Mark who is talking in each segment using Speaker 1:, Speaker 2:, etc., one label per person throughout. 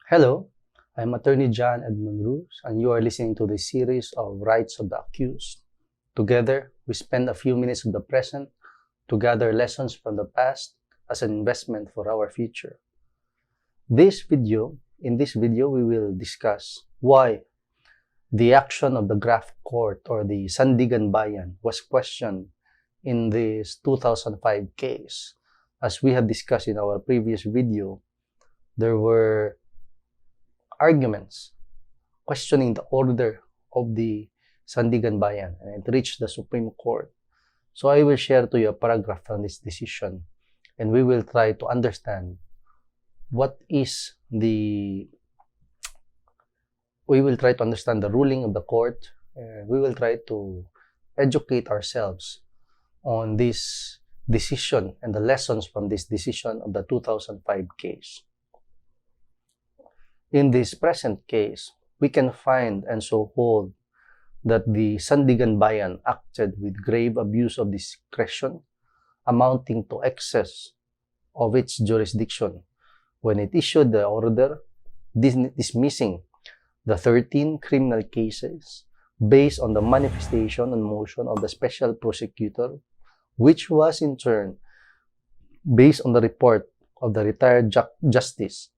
Speaker 1: Hello, I'm Attorney John Edmund Ruz, and you are listening to the series of Rights of the Accused. Together, we spend a few minutes of the present to gather lessons from the past as an investment for our future. In this video, we will discuss why the action of the graft court or the Sandigan Bayan was questioned in this 2005 case. As we have discussed in our previous video, there were arguments questioning the order of the Sandigan Bayan, and it reached the Supreme Court. So I will share to you a paragraph from this decision, and we will try to understand the ruling of the court, and we will try to educate ourselves on this decision and the lessons from this decision of the 2005 case. In this present case, we can find and so hold that the Sandigan Bayan acted with grave abuse of discretion, amounting to excess of its jurisdiction when it issued the order dismissing the 13 criminal cases based on the manifestation and motion of the special prosecutor, which was in turn based on the report of the retired justice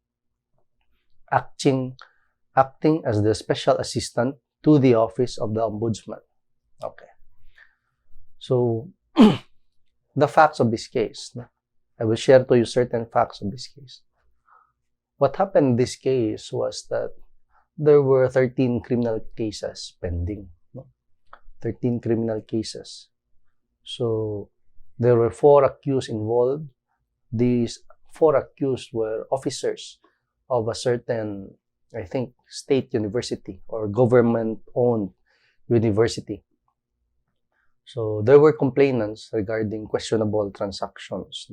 Speaker 1: acting as the special assistant to the office of the ombudsman. Okay. So, the facts of this case. I will share to you certain facts of this case. What happened in this case was that there were 13 criminal cases pending. 13 criminal cases. So, there were 4 accused involved. These 4 accused were officers of a certain, I think, state university or government-owned university. So there were complainants regarding questionable transactions.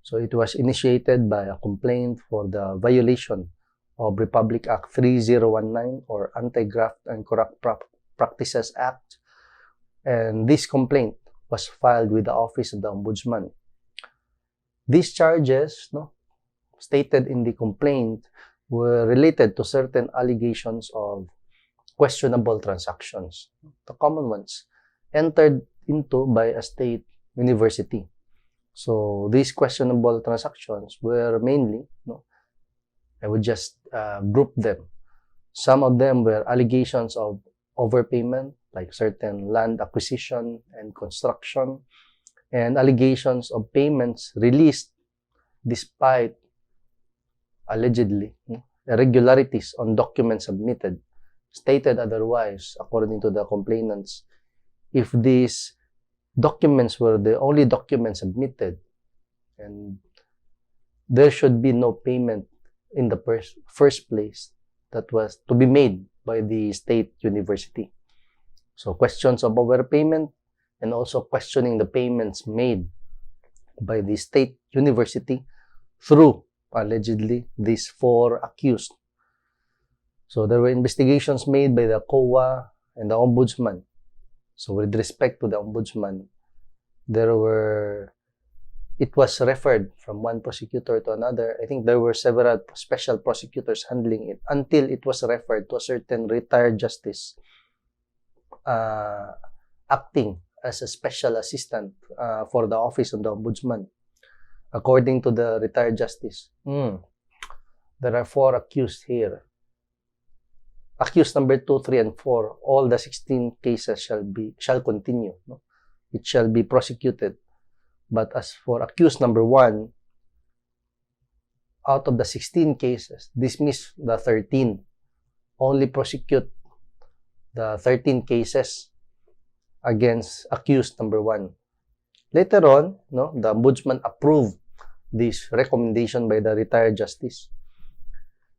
Speaker 1: So it was initiated by a complaint for the violation of Republic Act 3019 or Anti-Graft and Corrupt Practices Act. And this complaint was filed with the Office of the Ombudsman. These charges, stated in the complaint, were related to certain allegations of questionable transactions, the common ones, entered into by a state university. So these questionable transactions were mainly, I would just group them. Some of them were allegations of overpayment, like certain land acquisition and construction, and allegations of payments released despite allegedly irregularities on documents submitted. Stated otherwise, according to the complainants, if these documents were the only documents submitted, and there should be no payment in the first place that was to be made by the state university. So questions of overpayment and also questioning the payments made by the state university through allegedly these 4 accused. So there were investigations made by the COA and the Ombudsman. So with respect to the Ombudsman, it was referred from one prosecutor to another. I think there were several special prosecutors handling it until it was referred to a certain retired justice acting as a special assistant for the Office of the Ombudsman. According to the retired justice, there are 4 accused here. Accused number 2, 3, and 4, all the 16 cases shall continue. It shall be prosecuted. But as for accused number 1, out of the 16 cases, dismiss the 13. Only prosecute the 13 cases against accused number 1. Later on, the Ombudsman approved this recommendation by the retired justice.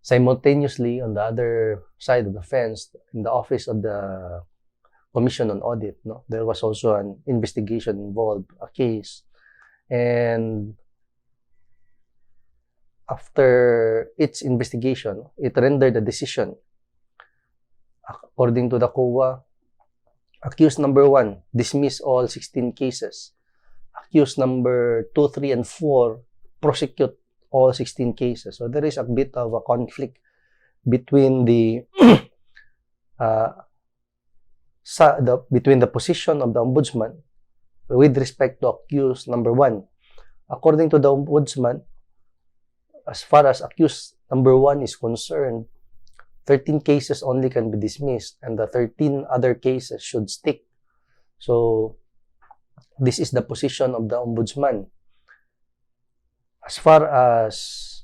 Speaker 1: Simultaneously, on the other side of the fence, in the office of the Commission on Audit, there was also an investigation involved, a case. And after its investigation, it rendered a decision. According to the COA, accused number 1, dismiss all 16 cases. Accused number 2, 3, and 4, prosecute all 16 cases. So there is a bit of a conflict between the between the position of the ombudsman with respect to accused number 1. According to the ombudsman, as far as accused number 1 is concerned, 13 cases only can be dismissed and the 13 other cases should stick. So this is the position of the ombudsman. As far as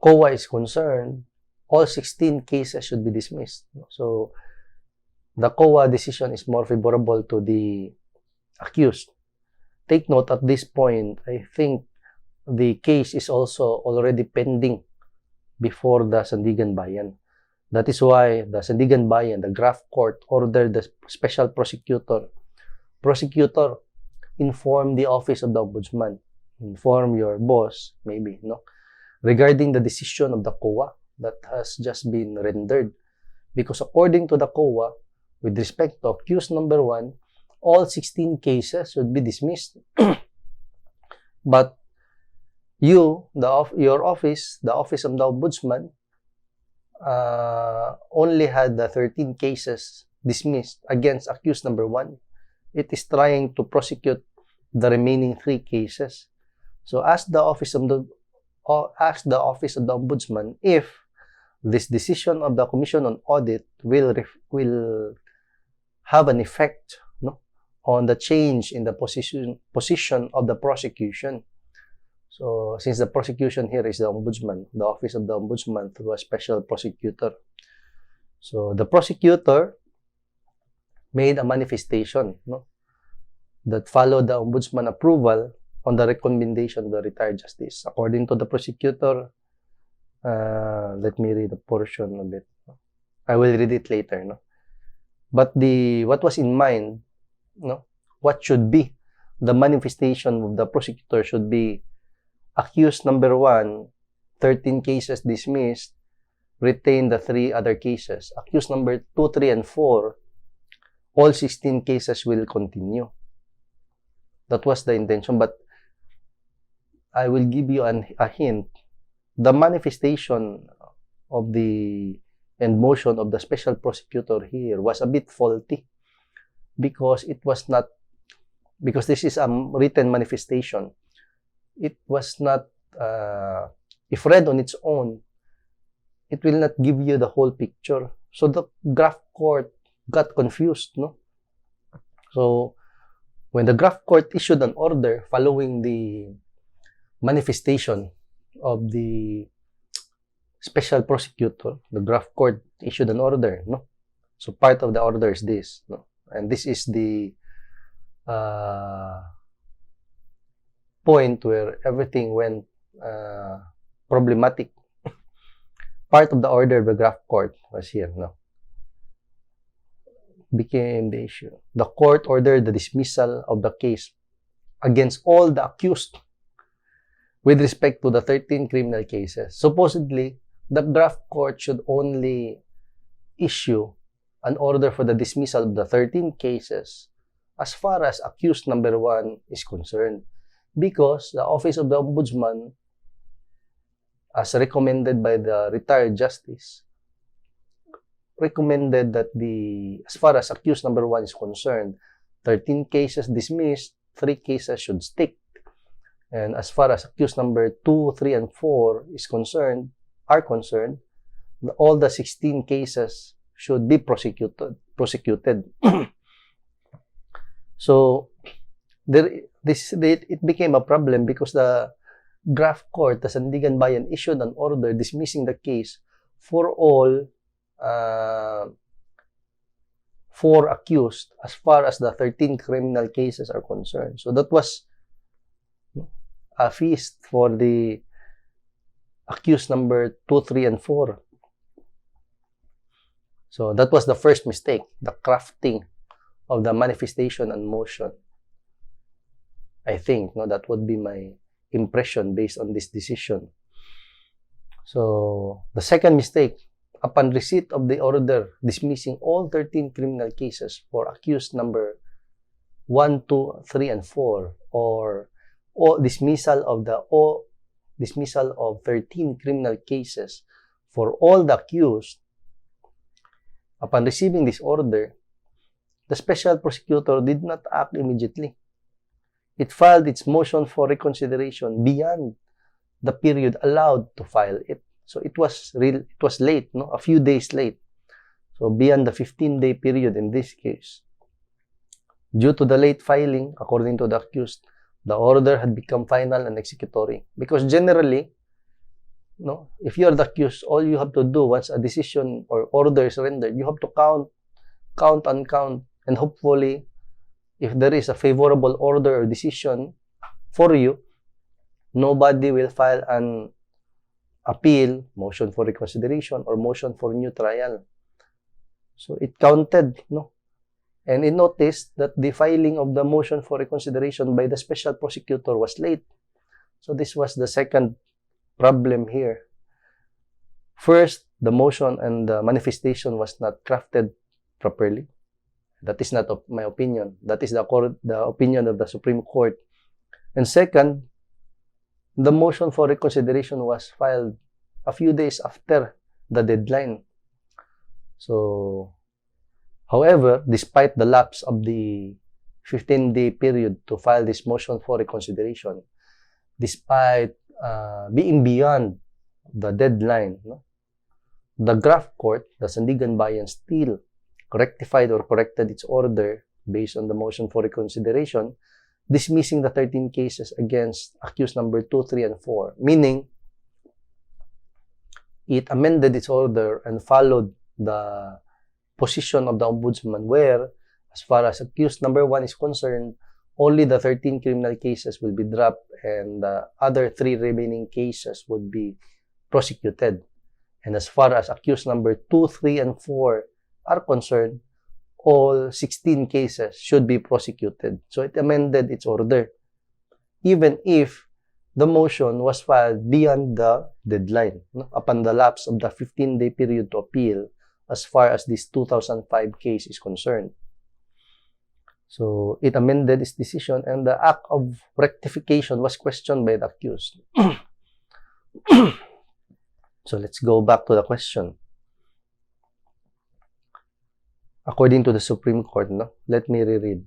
Speaker 1: COA is concerned, all 16 cases should be dismissed. So the COA decision is more favorable to the accused. Take note, at this point, I think the case is also already pending before the Sandigan Bayan. That is why the Sandigan Bayan, the graft court, ordered the special prosecutor, inform the office of the ombudsman, inform your boss, maybe, no, regarding the decision of the COA that has just been rendered. Because according to the COA, with respect to accused number 1, all 16 cases should be dismissed. But you, your office, the office of the ombudsman, only had the 13 cases dismissed against accused number 1. It is trying to prosecute the remaining 3 cases. So ask the office of the ombudsman if this decision of the Commission on Audit will have an effect, no, on the change in the position of the prosecution. So since the prosecution here is the ombudsman, the office of the ombudsman through a special prosecutor. So the prosecutor made a manifestation, no, that followed the ombudsman approval on the recommendation of the retired justice. According to the prosecutor, let me read a portion of it. I will read it later, no. But what was in mind, no, what should be the manifestation of the prosecutor should be accused number 1, 13 cases dismissed, retain the 3 other cases. Accused number 2, 3, and 4, all 16 cases will continue. That was the intention, but I will give you a hint. The manifestation of the and motion of the special prosecutor here was a bit faulty because it was not, because this is a written manifestation. It was not, if read on its own, it will not give you the whole picture. So the graft court got confused, no? So when the graft court issued an order following the manifestation of the special prosecutor, the graft court issued an order, no? So part of the order is this, no? And this is the point where everything went problematic. Part of the order of the graft court was here, no? Became the issue. The court ordered the dismissal of the case against all the accused with respect to the 13 criminal cases. Supposedly, the graft court should only issue an order for the dismissal of the 13 cases as far as accused number 1 is concerned, because the office of the ombudsman, as recommended by the retired justice, recommended that as far as accused number 1 is concerned, 13 cases dismissed, 3 cases should stick. And as far as accused number 2, 3, and 4 are concerned, all the 16 cases should be prosecuted. So it became a problem because the graft court, the Sandigan Bayan, issued an order dismissing the case for all 4 accused as far as the 13 criminal cases are concerned. So that was a feast for the accused number 2, 3, and 4. So that was the first mistake, the crafting of the manifestation and motion. I think, no, that would be my impression based on this decision. So the second mistake, upon receipt of the order dismissing all 13 criminal cases for accused number 1, 2, 3, and 4, or dismissal of 13 criminal cases for all the accused, upon receiving this order, the special prosecutor did not act immediately. It filed its motion for reconsideration beyond the period allowed to file it. So it was late, no? A few days late. So beyond the 15-day period in this case. Due to the late filing, according to the accused, the order had become final and executory. Because generally, no, if you are the accused, all you have to do once a decision or order is rendered, you have to count, and hopefully, if there is a favorable order or decision for you, nobody will file an appeal, motion for reconsideration, or motion for new trial. So it counted, no? And it noticed that the filing of the motion for reconsideration by the special prosecutor was late. So this was the second problem here. First, the motion and the manifestation was not crafted properly. That is not my opinion. That is the opinion of the Supreme Court. And second, the motion for reconsideration was filed a few days after the deadline. So, however, despite the lapse of the 15-day period to file this motion for reconsideration, despite being beyond the deadline, no? The graft court, the Sandigan Bayan, still rectified or corrected its order based on the motion for reconsideration, dismissing the 13 cases against accused number 2, 3, and 4, meaning it amended its order and followed the position of the Ombudsman where, as far as accused number 1 is concerned, only the 13 criminal cases will be dropped and the other 3 remaining cases would be prosecuted. And as far as accused number 2, 3, and 4 are concerned, all 16 cases should be prosecuted. So it amended its order, even if the motion was filed beyond the deadline, no? Upon the lapse of the 15-day period to appeal as far as this 2005 case is concerned. So it amended its decision and the act of rectification was questioned by the accused. So let's go back to the question. According to the Supreme Court, no? Let me reread.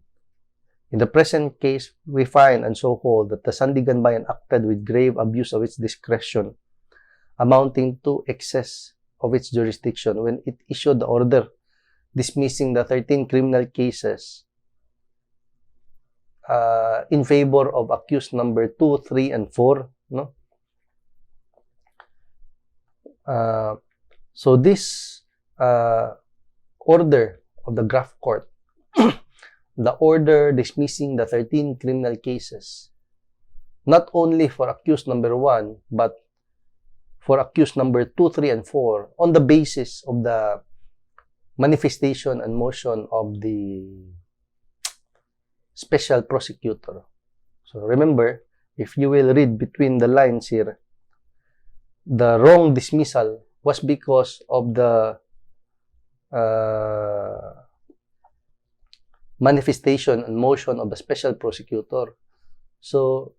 Speaker 1: In the present case, we find and so hold that the Sandigan Bayan acted with grave abuse of its discretion, amounting to excess of its jurisdiction when it issued the order dismissing the 13 criminal cases in favor of accused number 2, 3, and 4. No? So this order of the graft court, the order dismissing the 13 criminal cases, not only for accused number 1, but for accused number 2, 3, and 4, on the basis of the manifestation and motion of the special prosecutor. So remember, if you will read between the lines here, the wrong dismissal was because of the manifestation and motion of the special prosecutor. So,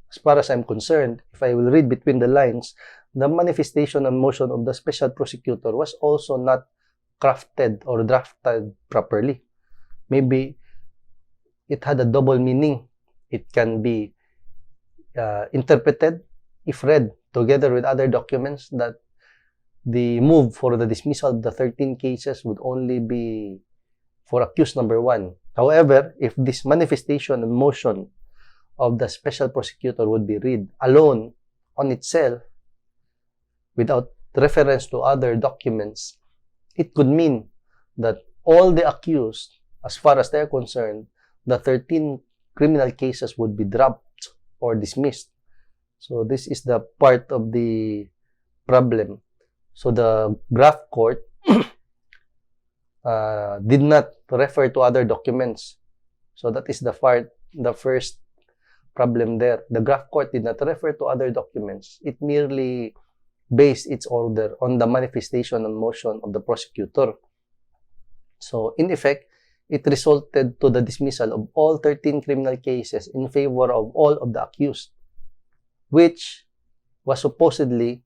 Speaker 1: as far as I'm concerned, if I will read between the lines, the manifestation and motion of the special prosecutor was also not crafted or drafted properly. Maybe it had a double meaning. It can be interpreted, if read together with other documents, that the move for the dismissal of the 13 cases would only be for accused number 1. However, if this manifestation and motion of the special prosecutor would be read alone on itself, without reference to other documents, it could mean that all the accused, as far as they're concerned, the 13 criminal cases would be dropped or dismissed. So this is the part of the problem. So the graft court did not refer to other documents. So that is the first problem there. The graft court did not refer to other documents. It merely based its order on the manifestation and motion of the prosecutor. So in effect, it resulted to the dismissal of all 13 criminal cases in favor of all of the accused, which was supposedly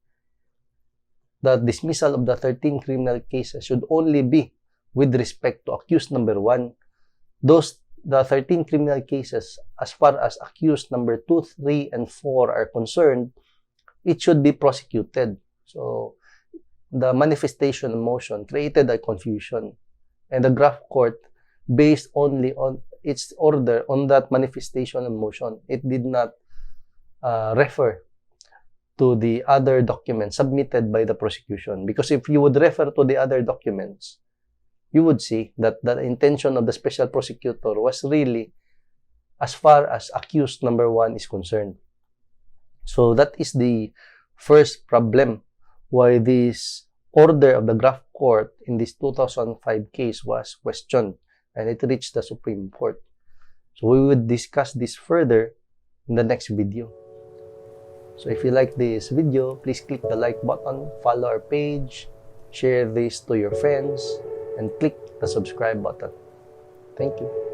Speaker 1: the dismissal of the 13 criminal cases should only be with respect to accused number 1. The 13 criminal cases, as far as accused number 2, 3, and 4 are concerned, it should be prosecuted. So, the manifestation motion created a confusion, and the graft court, based only on its order on that manifestation motion, it did not refer to the other documents submitted by the prosecution. Because if you would refer to the other documents, you would see that the intention of the special prosecutor was really as far as accused number 1 is concerned. So that is the first problem why this order of the graft court in this 2005 case was questioned, and it reached the Supreme Court. So we will discuss this further in the next video. So if you like this video, please click the like button, follow our page, share this to your friends, and click the subscribe button. Thank you.